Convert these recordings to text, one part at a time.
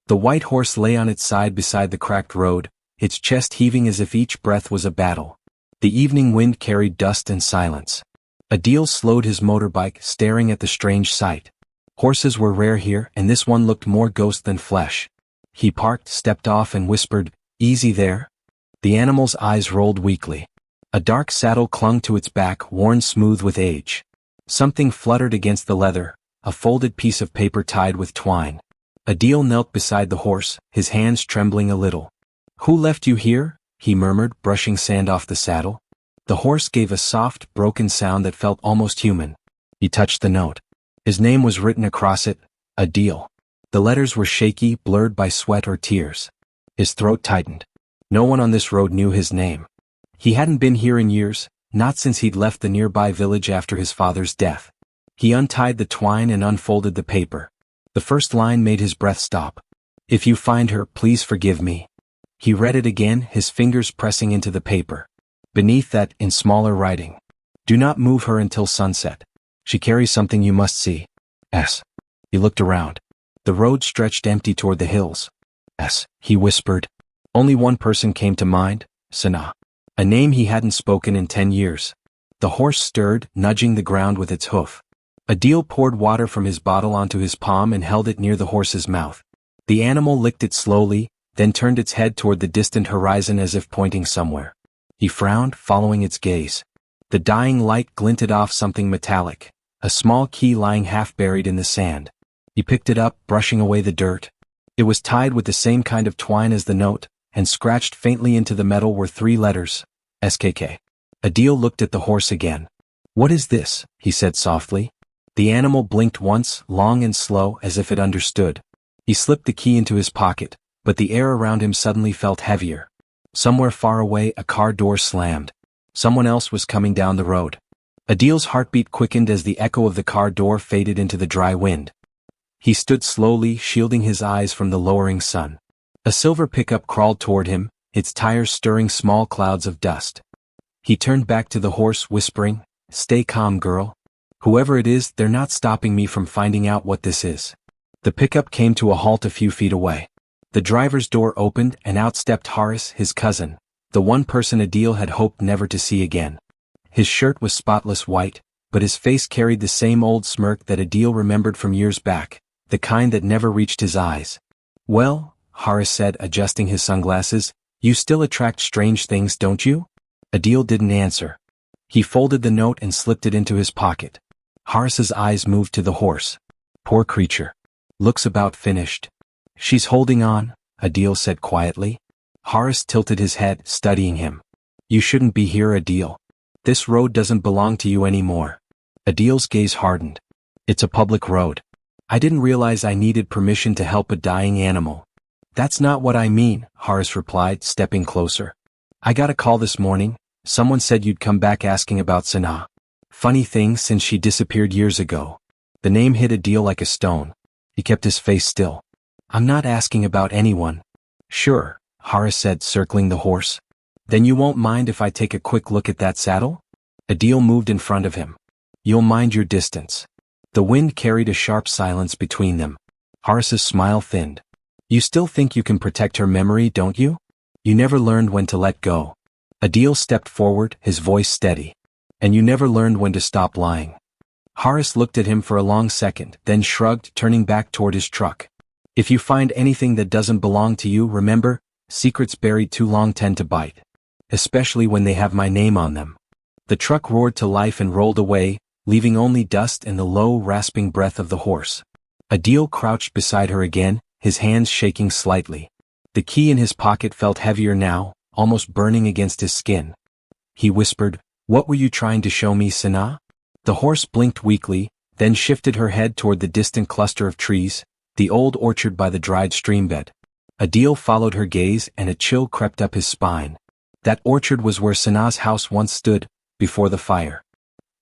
The white horse lay on its side beside the cracked road, its chest heaving as if each breath was a battle. The evening wind carried dust and silence. Adil slowed his motorbike, staring at the strange sight. Horses were rare here, and this one looked more ghost than flesh. He parked, stepped off, and whispered, "Easy there." The animal's eyes rolled weakly. A dark saddle clung to its back, worn smooth with age. Something fluttered against the leather, a folded piece of paper tied with twine. Adil knelt beside the horse, his hands trembling a little. "Who left you here?" he murmured, brushing sand off the saddle. The horse gave a soft, broken sound that felt almost human. He touched the note. His name was written across it, Adil. The letters were shaky, blurred by sweat or tears. His throat tightened. No one on this road knew his name. He hadn't been here in years, not since he'd left the nearby village after his father's death. He untied the twine and unfolded the paper. The first line made his breath stop. "If you find her, please forgive me." He read it again, his fingers pressing into the paper. Beneath that, in smaller writing, "Do not move her until sunset. She carries something you must see. S." He looked around. The road stretched empty toward the hills. "S," he whispered. Only one person came to mind, Sana. A name he hadn't spoken in 10 years. The horse stirred, nudging the ground with its hoof. Adil poured water from his bottle onto his palm and held it near the horse's mouth. The animal licked it slowly, then turned its head toward the distant horizon as if pointing somewhere. He frowned, following its gaze. The dying light glinted off something metallic, a small key lying half buried in the sand. He picked it up, brushing away the dirt. It was tied with the same kind of twine as the note, and scratched faintly into the metal were 3 letters, SKK. Adil looked at the horse again. "What is this?" he said softly. The animal blinked once, long and slow, as if it understood. He slipped the key into his pocket, but the air around him suddenly felt heavier. Somewhere far away, a car door slammed. Someone else was coming down the road. Adil's heartbeat quickened as the echo of the car door faded into the dry wind. He stood slowly, shielding his eyes from the lowering sun. A silver pickup crawled toward him, its tires stirring small clouds of dust. He turned back to the horse, whispering, "Stay calm, girl. Whoever it is, they're not stopping me from finding out what this is." The pickup came to a halt a few feet away. The driver's door opened and out stepped Horace, his cousin, the one person Adil had hoped never to see again. His shirt was spotless white, but his face carried the same old smirk that Adil remembered from years back, the kind that never reached his eyes. "Well," Horace said, adjusting his sunglasses, "you still attract strange things, don't you?" Adil didn't answer. He folded the note and slipped it into his pocket. Horace's eyes moved to the horse. "Poor creature. Looks about finished." "She's holding on," Adil said quietly. Horace tilted his head, studying him. "You shouldn't be here, Adil. This road doesn't belong to you anymore." Adil's gaze hardened. "It's a public road. I didn't realize I needed permission to help a dying animal." "That's not what I mean," Horace replied, stepping closer. "I got a call this morning. Someone said you'd come back asking about Sana. Funny thing, since she disappeared years ago." The name hit Adil like a stone. He kept his face still. "I'm not asking about anyone." "Sure," Horace said, circling the horse. "Then you won't mind if I take a quick look at that saddle?" Adil moved in front of him. "You'll mind your distance." The wind carried a sharp silence between them. Horace's smile thinned. "You still think you can protect her memory, don't you? You never learned when to let go." Adil stepped forward, his voice steady. "And you never learned when to stop lying." Horace looked at him for a long second, then shrugged, turning back toward his truck. "If you find anything that doesn't belong to you, remember, secrets buried too long tend to bite. Especially when they have my name on them." The truck roared to life and rolled away, leaving only dust and the low, rasping breath of the horse. Adil crouched beside her again, his hands shaking slightly. The key in his pocket felt heavier now, almost burning against his skin. He whispered, "What were you trying to show me, Sana?" The horse blinked weakly, then shifted her head toward the distant cluster of trees, the old orchard by the dried streambed. Adil followed her gaze and a chill crept up his spine. That orchard was where Sana's house once stood, before the fire.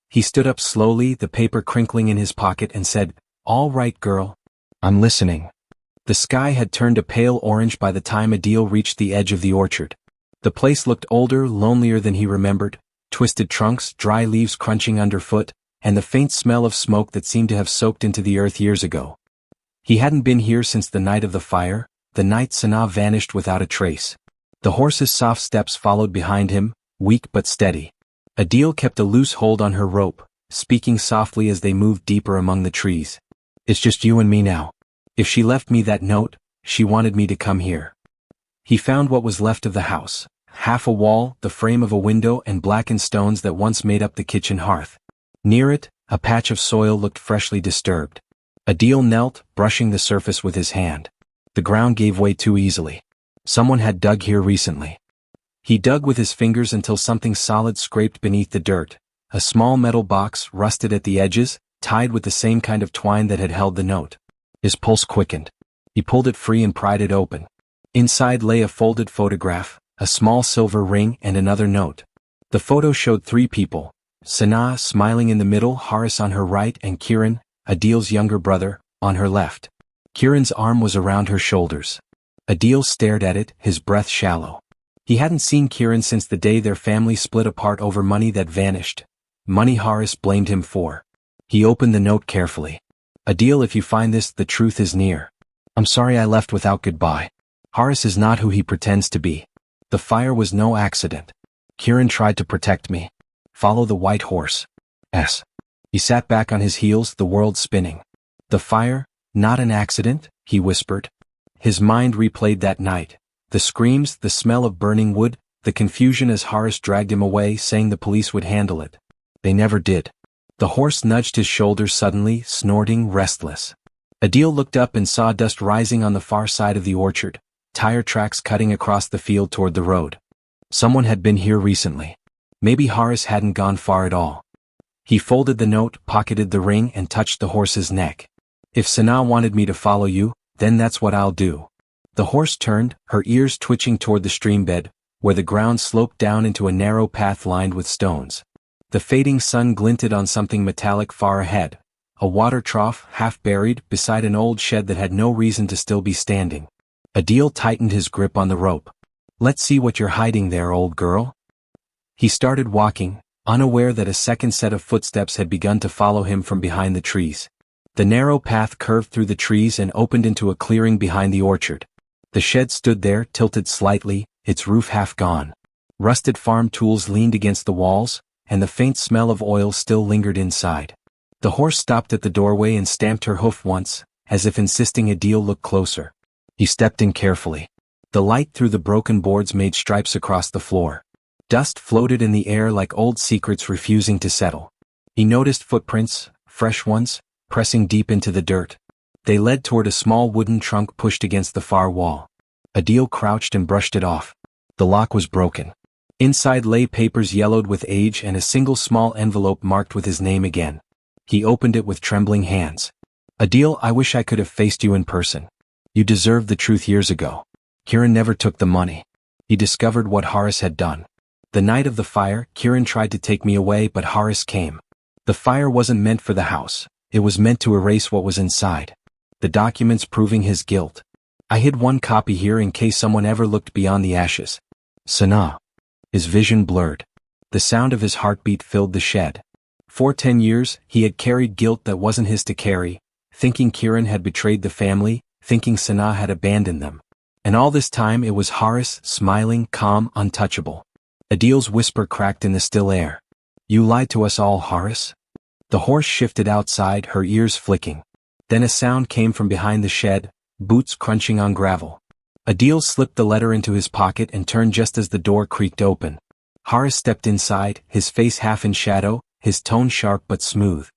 He stood up slowly, the paper crinkling in his pocket, and said, "All right, girl. I'm listening." The sky had turned a pale orange by the time Adil reached the edge of the orchard. The place looked older, lonelier than he remembered, twisted trunks, dry leaves crunching underfoot, and the faint smell of smoke that seemed to have soaked into the earth years ago. He hadn't been here since the night of the fire, the night Sanaa vanished without a trace. The horse's soft steps followed behind him, weak but steady. Adil kept a loose hold on her rope, speaking softly as they moved deeper among the trees. It's just you and me now. If she left me that note, she wanted me to come here. He found what was left of the house, half a wall, the frame of a window and blackened stones that once made up the kitchen hearth. Near it, a patch of soil looked freshly disturbed. Adil knelt, brushing the surface with his hand. The ground gave way too easily. Someone had dug here recently. He dug with his fingers until something solid scraped beneath the dirt, a small metal box rusted at the edges, tied with the same kind of twine that had held the note. His pulse quickened. He pulled it free and pried it open. Inside lay a folded photograph, a small silver ring and another note. The photo showed 3 people, Sanaa smiling in the middle, Haris on her right and Kiran, Adil's younger brother, on her left. Kiran's arm was around her shoulders. Adil stared at it, his breath shallow. He hadn't seen Kiran since the day their family split apart over money that vanished. Money Haris blamed him for. He opened the note carefully. Adil, if you find this, the truth is near. I'm sorry I left without goodbye. Haris is not who he pretends to be. The fire was no accident. Kiran tried to protect me. Follow the white horse. S. He sat back on his heels, the world spinning. The fire, not an accident, he whispered. His mind replayed that night. The screams, the smell of burning wood, the confusion as Haris dragged him away, saying the police would handle it. They never did. The horse nudged his shoulder suddenly, snorting, restless. Adil looked up and saw dust rising on the far side of the orchard, tire tracks cutting across the field toward the road. Someone had been here recently. Maybe Haris hadn't gone far at all. He folded the note, pocketed the ring and touched the horse's neck. If Sanaa wanted me to follow you, then that's what I'll do. The horse turned, her ears twitching toward the streambed, where the ground sloped down into a narrow path lined with stones. The fading sun glinted on something metallic far ahead, a water trough, half buried, beside an old shed that had no reason to still be standing. Adil tightened his grip on the rope. Let's see what you're hiding there, old girl. He started walking, unaware that a second set of footsteps had begun to follow him from behind the trees. The narrow path curved through the trees and opened into a clearing behind the orchard. The shed stood there, tilted slightly, its roof half gone. Rusted farm tools leaned against the walls, and the faint smell of oil still lingered inside. The horse stopped at the doorway and stamped her hoof once, as if insisting Adil look closer. He stepped in carefully. The light through the broken boards made stripes across the floor. Dust floated in the air like old secrets refusing to settle. He noticed footprints, fresh ones, pressing deep into the dirt. They led toward a small wooden trunk pushed against the far wall. Adil crouched and brushed it off. The lock was broken. Inside lay papers yellowed with age and a single small envelope marked with his name again. He opened it with trembling hands. Adil, I wish I could have faced you in person. You deserved the truth years ago. Kiran never took the money. He discovered what Haris had done. The night of the fire, Kiran tried to take me away, but Haris came. The fire wasn't meant for the house. It was meant to erase what was inside. The documents proving his guilt. I hid one copy here in case someone ever looked beyond the ashes. Sanaa. His vision blurred. The sound of his heartbeat filled the shed. For 10 years, he had carried guilt that wasn't his to carry, thinking Kiran had betrayed the family, thinking Sanaa had abandoned them. And all this time it was Haris, smiling, calm, untouchable. Adil's whisper cracked in the still air. You lied to us all, Haris. The horse shifted outside, her ears flicking. Then a sound came from behind the shed, boots crunching on gravel. Adil slipped the letter into his pocket and turned just as the door creaked open. Haris stepped inside, his face half in shadow, his tone sharp but smooth.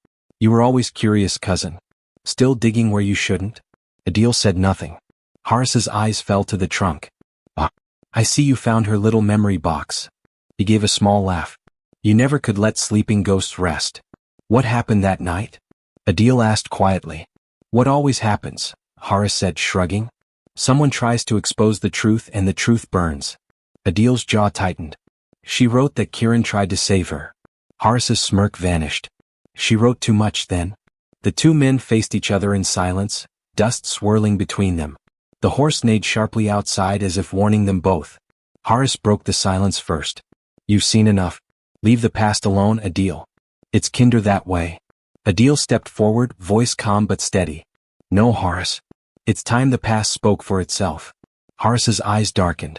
You were always curious, cousin. Still digging where you shouldn't? Adil said nothing. Haris's eyes fell to the trunk. Ah, I see you found her little memory box. He gave a small laugh. You never could let sleeping ghosts rest. What happened that night? Adil asked quietly. What always happens, Haris said, shrugging. Someone tries to expose the truth and the truth burns. Adil's jaw tightened. She wrote that Kiran tried to save her. Haris's smirk vanished. She wrote too much then. The two men faced each other in silence, dust swirling between them. The horse neighed sharply outside as if warning them both. Haris broke the silence first. You've seen enough. Leave the past alone, Adil. It's kinder that way. Adil stepped forward, voice calm but steady. No, Haris. It's time the past spoke for itself. Horace's eyes darkened.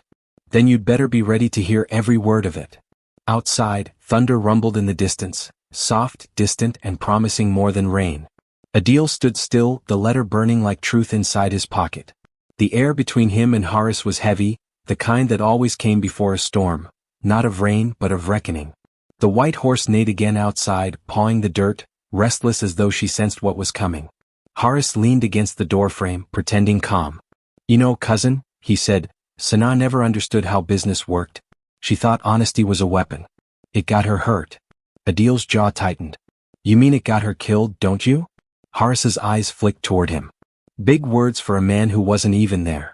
Then you'd better be ready to hear every word of it. Outside, thunder rumbled in the distance, soft, distant, and promising more than rain. Adil stood still, the letter burning like truth inside his pocket. The air between him and Horace was heavy, the kind that always came before a storm, not of rain but of reckoning. The white horse neighed again outside, pawing the dirt, restless as though she sensed what was coming. Horace leaned against the doorframe, pretending calm. "You know, cousin," he said, "Sana never understood how business worked. She thought honesty was a weapon. It got her hurt." Adil's jaw tightened. "You mean it got her killed, don't you?" Horace's eyes flicked toward him. Big words for a man who wasn't even there.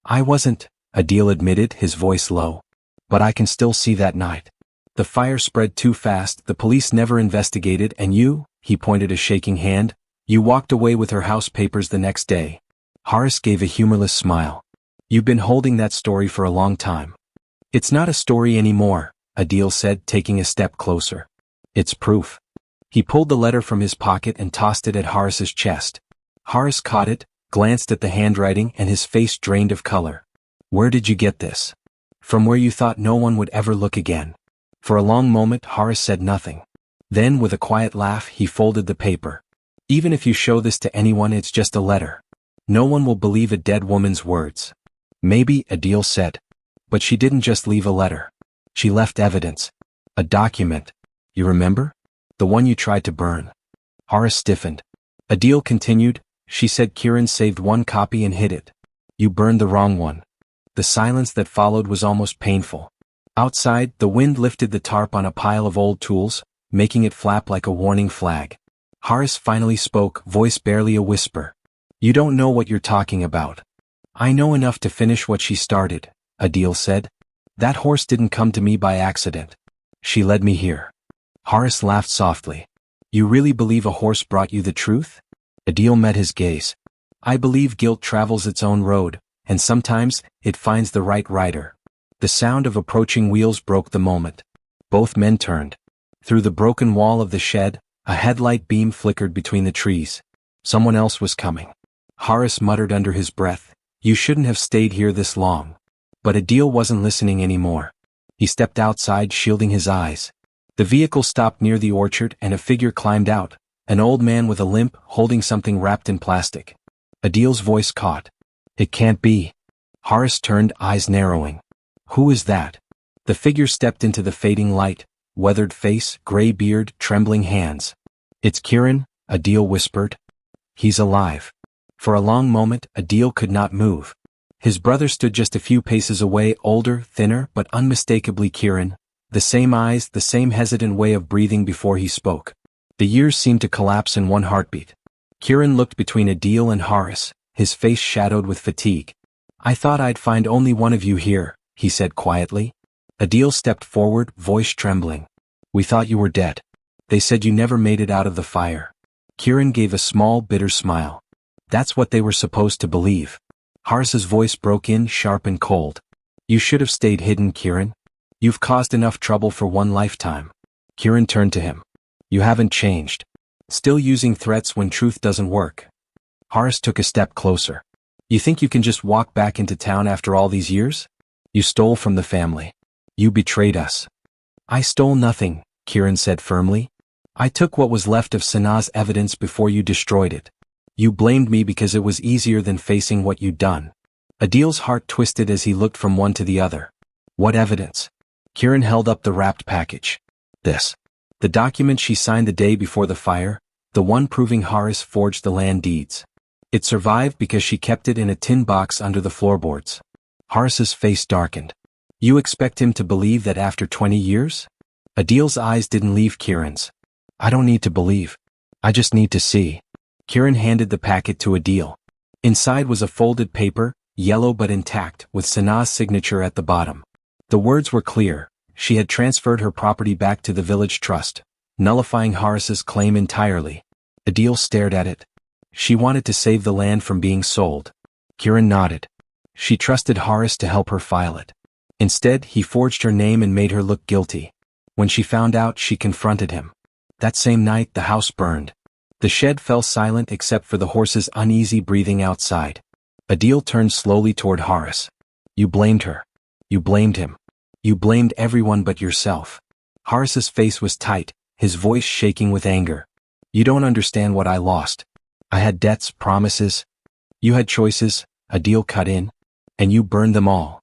"I wasn't," Adil admitted, his voice low. "But I can still see that night. The fire spread too fast, the police never investigated, and you," he pointed a shaking hand, "you walked away with her house papers the next day." Horace gave a humorless smile. "You've been holding that story for a long time." "It's not a story anymore," Adil said, taking a step closer. "It's proof." He pulled the letter from his pocket and tossed it at Horace's chest. Horace caught it, glanced at the handwriting, and his face drained of color. "Where did you get this?" "From where you thought no one would ever look again." For a long moment Horace said nothing. Then, with a quiet laugh, he folded the paper. "Even if you show this to anyone, it's just a letter. No one will believe a dead woman's words." "Maybe," Adil said. "But she didn't just leave a letter. She left evidence. A document. You remember? The one you tried to burn." Horace stiffened. Adil continued, "She said Kieran saved one copy and hid it. You burned the wrong one." The silence that followed was almost painful. Outside, the wind lifted the tarp on a pile of old tools, making it flap like a warning flag. Horace finally spoke, voice barely a whisper. "You don't know what you're talking about." "I know enough to finish what she started," Adil said. "That horse didn't come to me by accident. She led me here." Horace laughed softly. "You really believe a horse brought you the truth?" Adil met his gaze. "I believe guilt travels its own road, and sometimes, it finds the right rider." The sound of approaching wheels broke the moment. Both men turned. Through the broken wall of the shed, a headlight beam flickered between the trees. Someone else was coming. Horace muttered under his breath, "You shouldn't have stayed here this long." But Adil wasn't listening anymore. He stepped outside, shielding his eyes. The vehicle stopped near the orchard and a figure climbed out, an old man with a limp, holding something wrapped in plastic. Adil's voice caught. "It can't be." Horace turned, eyes narrowing. "Who is that?" The figure stepped into the fading light, weathered face, gray beard, trembling hands. "It's Kieran," Adil whispered. "He's alive." For a long moment, Adil could not move. His brother stood just a few paces away, older, thinner, but unmistakably Kieran. The same eyes, the same hesitant way of breathing before he spoke. The years seemed to collapse in one heartbeat. Kieran looked between Adil and Horace, his face shadowed with fatigue. "I thought I'd find only one of you here," he said quietly. Adil stepped forward, voice trembling. "We thought you were dead. They said you never made it out of the fire." Kieran gave a small, bitter smile. "That's what they were supposed to believe." Horace's voice broke in, sharp and cold. "You should have stayed hidden, Kieran. You've caused enough trouble for one lifetime." Kieran turned to him. "You haven't changed. Still using threats when truth doesn't work." Horace took a step closer. "You think you can just walk back into town after all these years? You stole from the family. You betrayed us." "I stole nothing," Kieran said firmly. "I took what was left of Sana's evidence before you destroyed it. You blamed me because it was easier than facing what you'd done." Adil's heart twisted as he looked from one to the other. "What evidence?" Kieran held up the wrapped package. "This. The document she signed the day before the fire, the one proving Horace forged the land deeds. It survived because she kept it in a tin box under the floorboards." Horace's face darkened. "You expect him to believe that after 20 years? Adil's eyes didn't leave Kieran's. "I don't need to believe. I just need to see." Kieran handed the packet to Adil. Inside was a folded paper, yellow but intact, with Sana's signature at the bottom. The words were clear. She had transferred her property back to the village trust, nullifying Horace's claim entirely. Adil stared at it. She wanted to save the land from being sold. Kieran nodded. She trusted Horace to help her file it. Instead, he forged her name and made her look guilty. When she found out, she confronted him. That same night, the house burned. The shed fell silent except for the horse's uneasy breathing outside. Adil turned slowly toward Horace. You blamed her. You blamed him. You blamed everyone but yourself. Horace's face was tight, his voice shaking with anger. You don't understand what I lost. I had debts, promises. You had choices, a deal cut in. And you burned them all.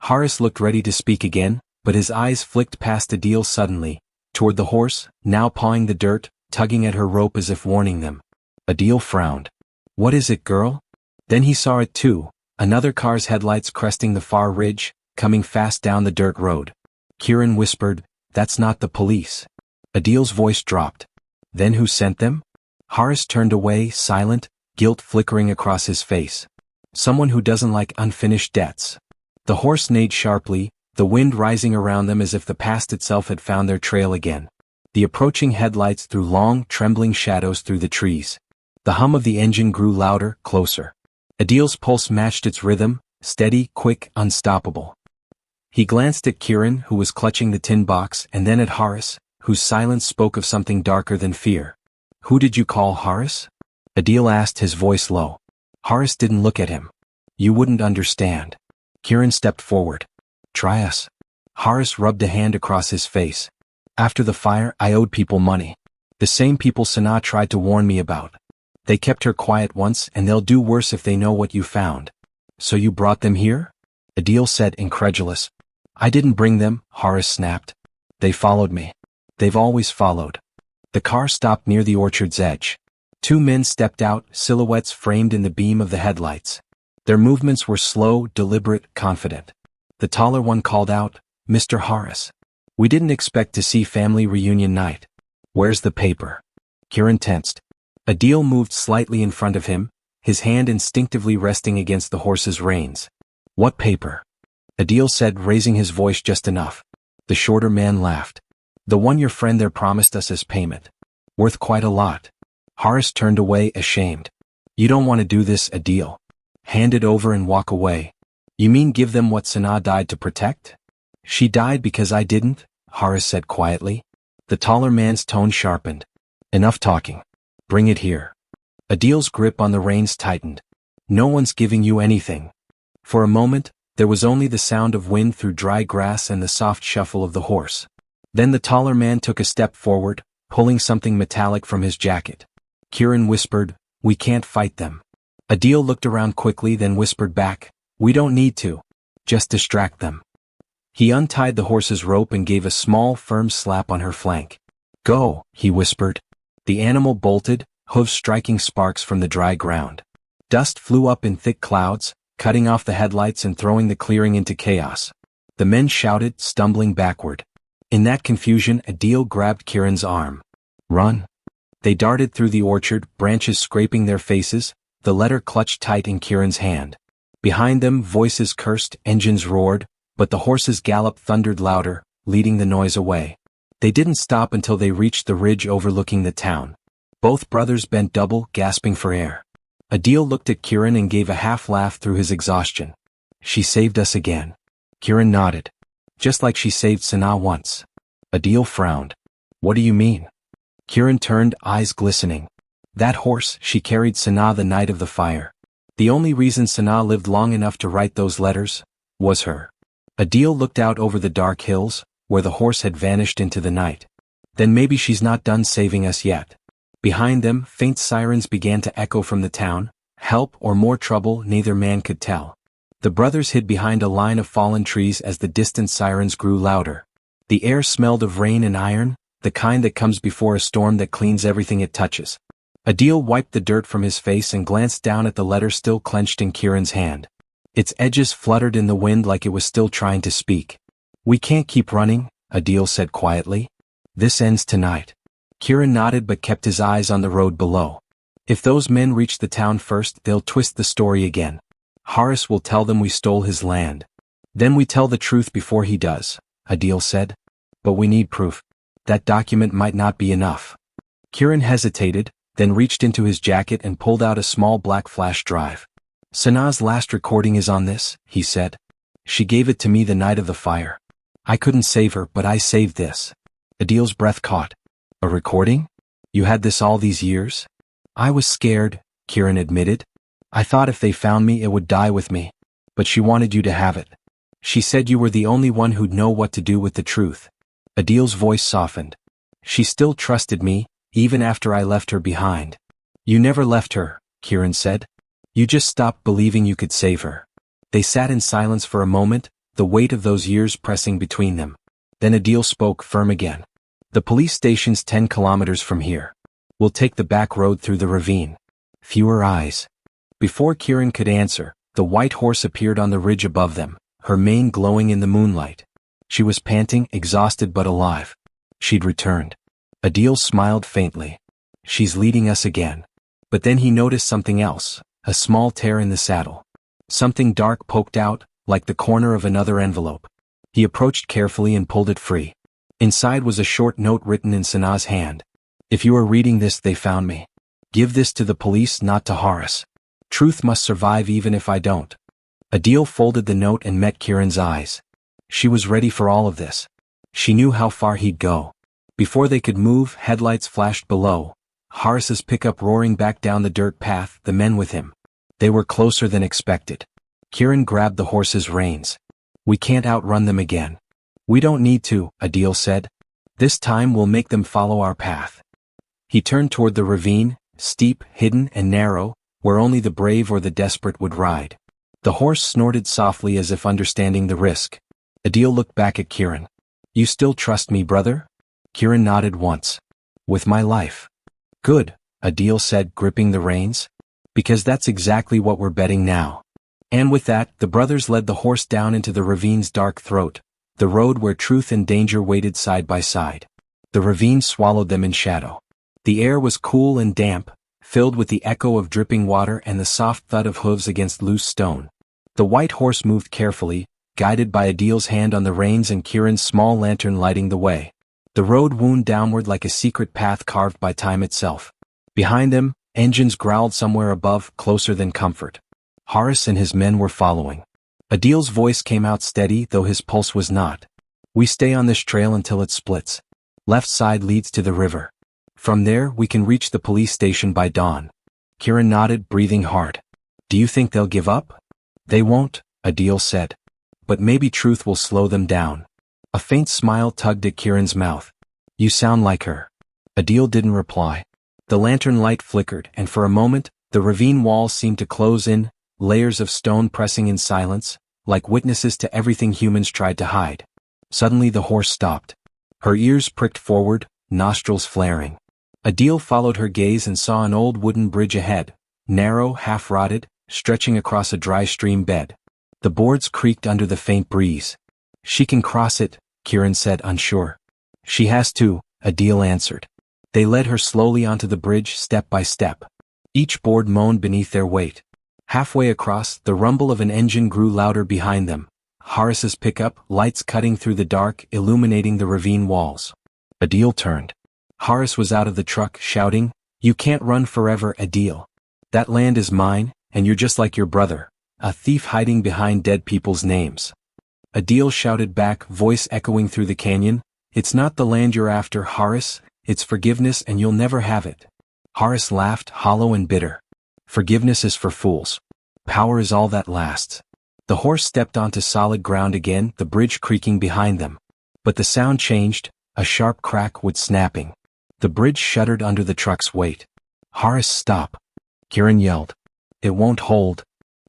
Horace looked ready to speak again, but his eyes flicked past Adil suddenly, toward the horse, now pawing the dirt, tugging at her rope as if warning them. Adil frowned. What is it, girl? Then he saw it too, another car's headlights cresting the far ridge, coming fast down the dirt road. Kieran whispered, That's not the police. Adil's voice dropped. Then who sent them? Horace turned away, silent, guilt flickering across his face. Someone who doesn't like unfinished debts. The horse neighed sharply, the wind rising around them as if the past itself had found their trail again. The approaching headlights threw long, trembling shadows through the trees. The hum of the engine grew louder, closer. Adil's pulse matched its rhythm, steady, quick, unstoppable. He glanced at Kieran, who was clutching the tin box, and then at Horace, whose silence spoke of something darker than fear. Who did you call, Horace? Adil asked, his voice low. Horace didn't look at him. You wouldn't understand. Kieran stepped forward. Try us. Horace rubbed a hand across his face. After the fire, I owed people money. The same people Sanaa tried to warn me about. They kept her quiet once, and they'll do worse if they know what you found. So you brought them here? Adil said, incredulous. I didn't bring them, Horace snapped. They followed me. They've always followed. The car stopped near the orchard's edge. Two men stepped out, silhouettes framed in the beam of the headlights. Their movements were slow, deliberate, confident. The taller one called out, Mr. Horace. We didn't expect to see family reunion night. Where's the paper? Kieran tensed. Adil moved slightly in front of him, his hand instinctively resting against the horse's reins. What paper? Adil said, raising his voice just enough. The shorter man laughed. The one your friend there promised us as payment. Worth quite a lot. Horace turned away, ashamed. You don't want to do this, Adil. Hand it over and walk away. You mean give them what Sanaa died to protect? She died because I didn't, Horace said quietly. The taller man's tone sharpened. Enough talking. Bring it here. Adil's grip on the reins tightened. No one's giving you anything. For a moment, there was only the sound of wind through dry grass and the soft shuffle of the horse. Then the taller man took a step forward, pulling something metallic from his jacket. Kieran whispered, We can't fight them. Adil looked around quickly, then whispered back, We don't need to. Just distract them. He untied the horse's rope and gave a small, firm slap on her flank. Go, he whispered. The animal bolted, hooves striking sparks from the dry ground. Dust flew up in thick clouds, cutting off the headlights and throwing the clearing into chaos. The men shouted, stumbling backward. In that confusion, Adil grabbed Kieran's arm. Run. They darted through the orchard, branches scraping their faces, the letter clutched tight in Kieran's hand. Behind them, voices cursed, engines roared, but the horse's gallop thundered louder, leading the noise away. They didn't stop until they reached the ridge overlooking the town. Both brothers bent double, gasping for air. Adil looked at Kieran and gave a half laugh through his exhaustion. She saved us again. Kieran nodded. Just like she saved Sanaa once. Adil frowned. What do you mean? Kieran turned, eyes glistening. That horse, she carried Sanaa the night of the fire. The only reason Sanaa lived long enough to write those letters was her. Adil looked out over the dark hills, where the horse had vanished into the night. Then maybe she's not done saving us yet. Behind them, faint sirens began to echo from the town. Help or more trouble, neither man could tell. The brothers hid behind a line of fallen trees as the distant sirens grew louder. The air smelled of rain and iron, the kind that comes before a storm that cleans everything it touches. Adil wiped the dirt from his face and glanced down at the letter still clenched in Kieran's hand. Its edges fluttered in the wind like it was still trying to speak. We can't keep running, Adil said quietly. This ends tonight. Kieran nodded but kept his eyes on the road below. If those men reach the town first, they'll twist the story again. Horace will tell them we stole his land. Then we tell the truth before he does, Adil said. But we need proof. That document might not be enough. Kieran hesitated, then reached into his jacket and pulled out a small black flash drive. Sanaa's last recording is on this, he said. She gave it to me the night of the fire. I couldn't save her, but I saved this. Adil's breath caught. A recording? You had this all these years? I was scared, Kieran admitted. I thought if they found me it would die with me. But she wanted you to have it. She said you were the only one who'd know what to do with the truth. Adil's voice softened. She still trusted me, even after I left her behind. You never left her, Kieran said. You just stopped believing you could save her. They sat in silence for a moment, the weight of those years pressing between them. Then Adil spoke firm again. The police station's 10 kilometers from here. We'll take the back road through the ravine. Fewer eyes. Before Kieran could answer, the white horse appeared on the ridge above them, her mane glowing in the moonlight. She was panting, exhausted but alive. She'd returned. Adil smiled faintly. She's leading us again. But then he noticed something else, a small tear in the saddle. Something dark poked out, like the corner of another envelope. He approached carefully and pulled it free. Inside was a short note written in Sanaa's hand. If you are reading this, they found me. Give this to the police, not to Horace. Truth must survive even if I don't. Adil folded the note and met Kieran's eyes. She was ready for all of this. She knew how far he'd go. Before they could move, headlights flashed below. Horace's pickup roaring back down the dirt path, the men with him. They were closer than expected. Kieran grabbed the horse's reins. We can't outrun them again. We don't need to, Adil said. This time we'll make them follow our path. He turned toward the ravine, steep, hidden, and narrow, where only the brave or the desperate would ride. The horse snorted softly as if understanding the risk. Adil looked back at Kieran. You still trust me, brother? Kieran nodded once. With my life. Good, Adil said, gripping the reins. Because that's exactly what we're betting now. And with that, the brothers led the horse down into the ravine's dark throat, the road where truth and danger waited side by side. The ravine swallowed them in shadow. The air was cool and damp, filled with the echo of dripping water and the soft thud of hooves against loose stone. The white horse moved carefully, guided by Adil's hand on the reins and Kieran's small lantern lighting the way. The road wound downward like a secret path carved by time itself. Behind them, engines growled somewhere above, closer than comfort. Horace and his men were following. Adil's voice came out steady, though his pulse was not. We stay on this trail until it splits. Left side leads to the river. From there, we can reach the police station by dawn. Kieran nodded, breathing hard. Do you think they'll give up? They won't, Adil said. But maybe truth will slow them down. A faint smile tugged at Kieran's mouth. You sound like her. Adil didn't reply. The lantern light flickered, and for a moment, the ravine walls seemed to close in, layers of stone pressing in silence, like witnesses to everything humans tried to hide. Suddenly the horse stopped. Her ears pricked forward, nostrils flaring. Adil followed her gaze and saw an old wooden bridge ahead, narrow, half-rotted, stretching across a dry stream bed. The boards creaked under the faint breeze. She can cross it, Kieran said, unsure. She has to, Adil answered. They led her slowly onto the bridge, step by step. Each board moaned beneath their weight. Halfway across, the rumble of an engine grew louder behind them. Horace's pickup, lights cutting through the dark, illuminating the ravine walls. Adil turned. Horace was out of the truck, shouting, You can't run forever, Adil. That land is mine, and you're just like your brother, a thief hiding behind dead people's names. Adil shouted back, voice echoing through the canyon, It's not the land you're after, Horace, it's forgiveness and you'll never have it. Horace laughed, hollow and bitter. Forgiveness is for fools. Power is all that lasts. The horse stepped onto solid ground again, the bridge creaking behind them. But the sound changed, a sharp crack wood snapping. The bridge shuddered under the truck's weight. Horace, stop. Kieran yelled. It won't hold.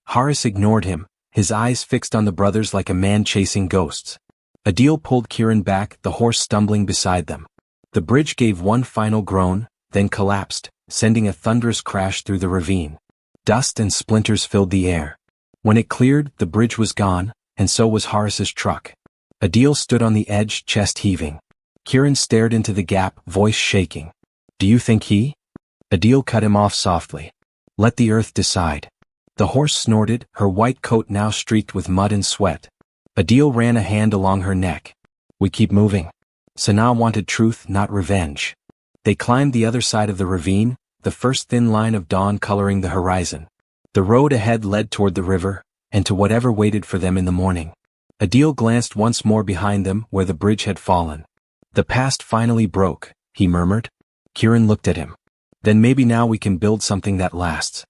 Horace ignored him, his eyes fixed on the brothers like a man chasing ghosts. Adil pulled Kieran back, the horse stumbling beside them. The bridge gave one final groan, then collapsed, sending a thunderous crash through the ravine. Dust and splinters filled the air. When it cleared, the bridge was gone, and so was Horace's truck. Adil stood on the edge, chest heaving. Kieran stared into the gap, voice shaking. Do you think he? Adil cut him off softly. Let the earth decide. The horse snorted, her white coat now streaked with mud and sweat. Adil ran a hand along her neck. We keep moving. Sanaa wanted truth, not revenge. They climbed the other side of the ravine, the first thin line of dawn coloring the horizon. The road ahead led toward the river, and to whatever waited for them in the morning. Adil glanced once more behind them where the bridge had fallen. The past finally broke, he murmured. Kieran looked at him. Then maybe now we can build something that lasts.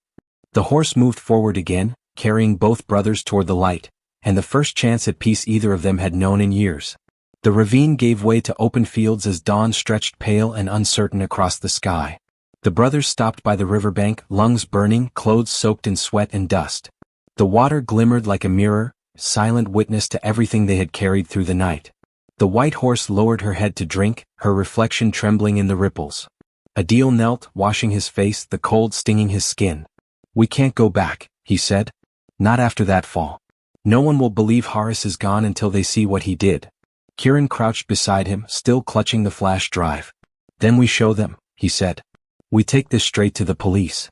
The horse moved forward again, carrying both brothers toward the light, and the first chance at peace either of them had known in years. The ravine gave way to open fields as dawn stretched pale and uncertain across the sky. The brothers stopped by the riverbank, lungs burning, clothes soaked in sweat and dust. The water glimmered like a mirror, silent witness to everything they had carried through the night. The white horse lowered her head to drink, her reflection trembling in the ripples. Adil knelt, washing his face, the cold stinging his skin. "We can't go back," he said. "Not after that fall. No one will believe Horace is gone until they see what he did." Kieran crouched beside him, still clutching the flash drive. "Then we show them," he said. "We take this straight to the police."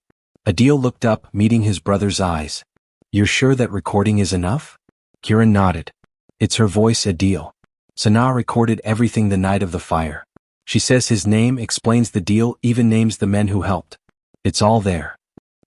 Adil looked up, meeting his brother's eyes. "You're sure that recording is enough?" Kieran nodded. "It's her voice, Adil. Sanaa recorded everything the night of the fire. She says his name, explains the deal, even names the men who helped. It's all there."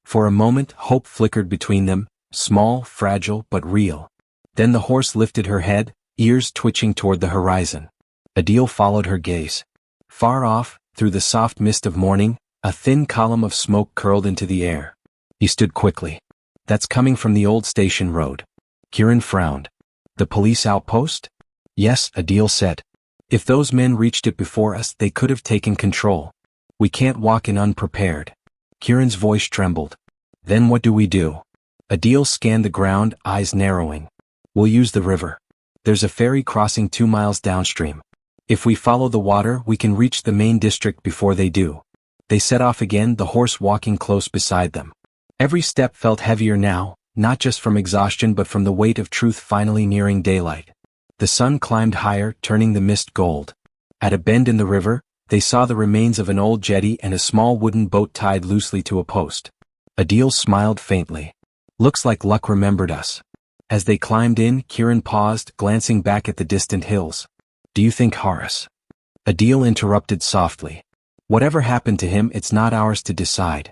For a moment, hope flickered between them, small, fragile, but real. Then the horse lifted her head, ears twitching toward the horizon. Adil followed her gaze. Far off, through the soft mist of morning, a thin column of smoke curled into the air. He stood quickly. "That's coming from the old station road." Kieran frowned. "The police outpost?" "Yes," Adil said. "If those men reached it before us, they could have taken control. We can't walk in unprepared." Kieran's voice trembled. "Then what do we do?" Adil scanned the ground, eyes narrowing. "We'll use the river. There's a ferry crossing 2 miles downstream. If we follow the water, we can reach the main district before they do." They set off again, the horse walking close beside them. Every step felt heavier now, not just from exhaustion but from the weight of truth finally nearing daylight. The sun climbed higher, turning the mist gold. At a bend in the river, they saw the remains of an old jetty and a small wooden boat tied loosely to a post. Adil smiled faintly. "Looks like luck remembered us." As they climbed in, Kieran paused, glancing back at the distant hills. "Do you think Horace?" Adil interrupted softly. "Whatever happened to him, it's not ours to decide.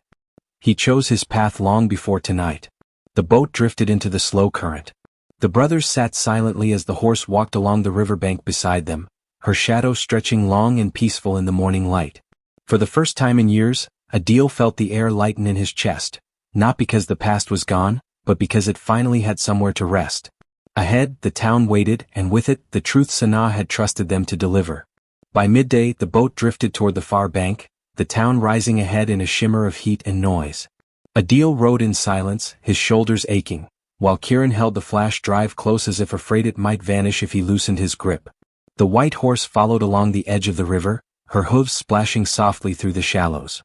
He chose his path long before tonight." The boat drifted into the slow current. The brothers sat silently as the horse walked along the riverbank beside them, her shadow stretching long and peaceful in the morning light. For the first time in years, Adil felt the air lighten in his chest, not because the past was gone, but because it finally had somewhere to rest. Ahead, the town waited, and with it, the truth Sanaa had trusted them to deliver. By midday, the boat drifted toward the far bank, the town rising ahead in a shimmer of heat and noise. Adil rode in silence, his shoulders aching, while Kieran held the flash drive close as if afraid it might vanish if he loosened his grip. The white horse followed along the edge of the river, her hooves splashing softly through the shallows.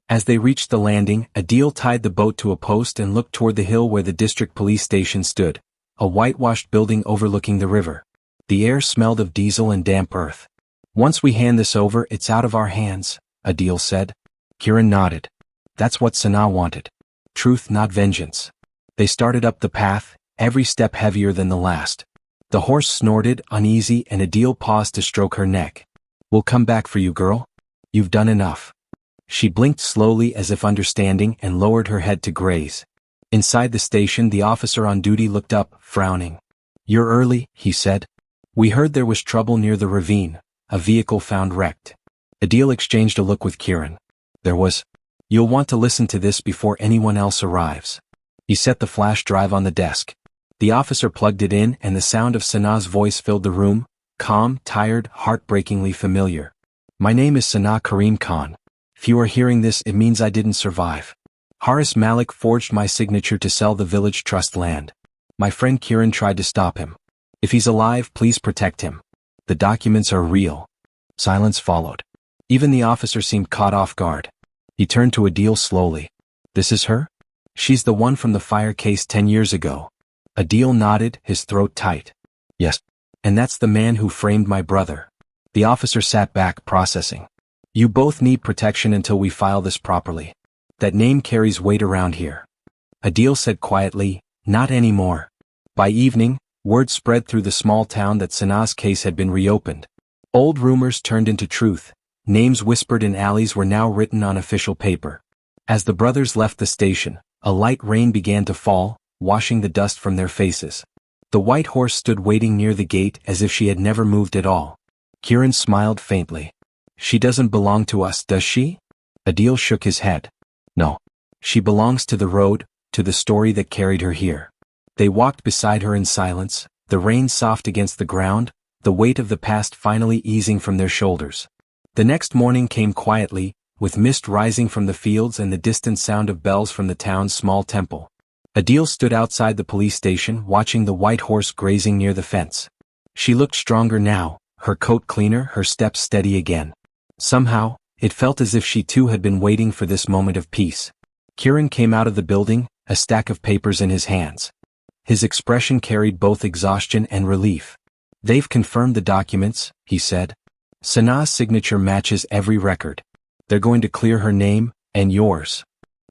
As they reached the landing, Adil tied the boat to a post and looked toward the hill where the district police station stood, a whitewashed building overlooking the river. The air smelled of diesel and damp earth. "Once we hand this over, it's out of our hands," Adil said. Kieran nodded. That's what Sanaa wanted. Truth, not vengeance. They started up the path, every step heavier than the last. The horse snorted, uneasy, and Adil paused to stroke her neck. "We'll come back for you, girl. You've done enough." She blinked slowly as if understanding and lowered her head to graze. Inside the station, the officer on duty looked up, frowning. "You're early," he said. "We heard there was trouble near the ravine, a vehicle found wrecked." Adil exchanged a look with Kieran. "There was. You'll want to listen to this before anyone else arrives." He set the flash drive on the desk. The officer plugged it in and the sound of Sanaa's voice filled the room, calm, tired, heartbreakingly familiar. "My name is Sanaa Karim Khan. If you are hearing this, it means I didn't survive. Haris Malik forged my signature to sell the village trust land. My friend Kieran tried to stop him. If he's alive, please protect him. The documents are real." Silence followed. Even the officer seemed caught off guard. He turned to Adil slowly. "This is her? She's the one from the fire case 10 years ago." Adil nodded, his throat tight. "Yes. And that's the man who framed my brother." The officer sat back, processing. "You both need protection until we file this properly. That name carries weight around here." Adil said quietly, "Not anymore." By evening, word spread through the small town that Sanaa's case had been reopened. Old rumors turned into truth. Names whispered in alleys were now written on official paper. As the brothers left the station, a light rain began to fall, washing the dust from their faces. The white horse stood waiting near the gate as if she had never moved at all. Kieran smiled faintly. "She doesn't belong to us, does she?" Adil shook his head. "No. She belongs to the road, to the story that carried her here." They walked beside her in silence, the rain soft against the ground, the weight of the past finally easing from their shoulders. The next morning came quietly, with mist rising from the fields and the distant sound of bells from the town's small temple. Adil stood outside the police station watching the white horse grazing near the fence. She looked stronger now, her coat cleaner, her steps steady again. Somehow, it felt as if she too had been waiting for this moment of peace. Kiran came out of the building, a stack of papers in his hands. His expression carried both exhaustion and relief. "They've confirmed the documents," he said. "Sanaa's signature matches every record. They're going to clear her name, and yours."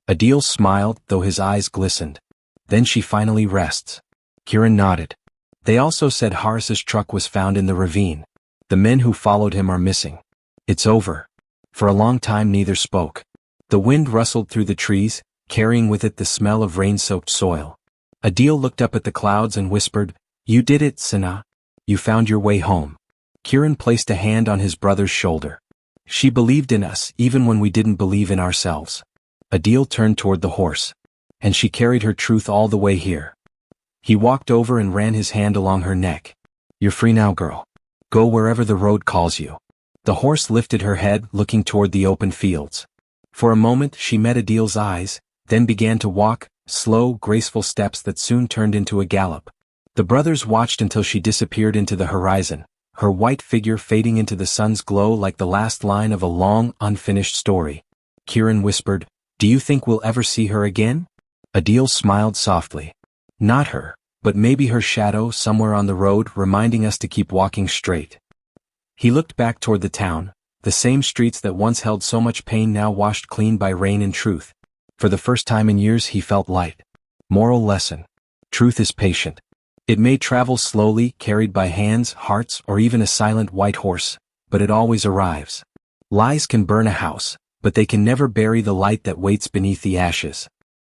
Adil smiled, though his eyes glistened. "Then she finally rests." Kiran nodded. "They also said Haris's truck was found in the ravine. The men who followed him are missing. It's over." For a long time neither spoke. The wind rustled through the trees, carrying with it the smell of rain-soaked soil. Adil looked up at the clouds and whispered, "You did it, Sanaa. You found your way home." Kiran placed a hand on his brother's shoulder. "She believed in us even when we didn't believe in ourselves." Adil turned toward the horse. "And she carried her truth all the way here." He walked over and ran his hand along her neck. "You're free now, girl. Go wherever the road calls you." The horse lifted her head, looking toward the open fields. For a moment she met Adil's eyes, then began to walk, slow, graceful steps that soon turned into a gallop. The brothers watched until she disappeared into the horizon, her white figure fading into the sun's glow like the last line of a long, unfinished story. Kiran whispered, "Do you think we'll ever see her again?" Adil smiled softly. "Not her, but maybe her shadow somewhere on the road reminding us to keep walking straight." He looked back toward the town, the same streets that once held so much pain now washed clean by rain and truth. For the first time in years he felt light. Moral lesson. Truth is patient. It may travel slowly, carried by hands, hearts, or even a silent white horse, but it always arrives. Lies can burn a house, but they can never bury the light that waits beneath the ashes.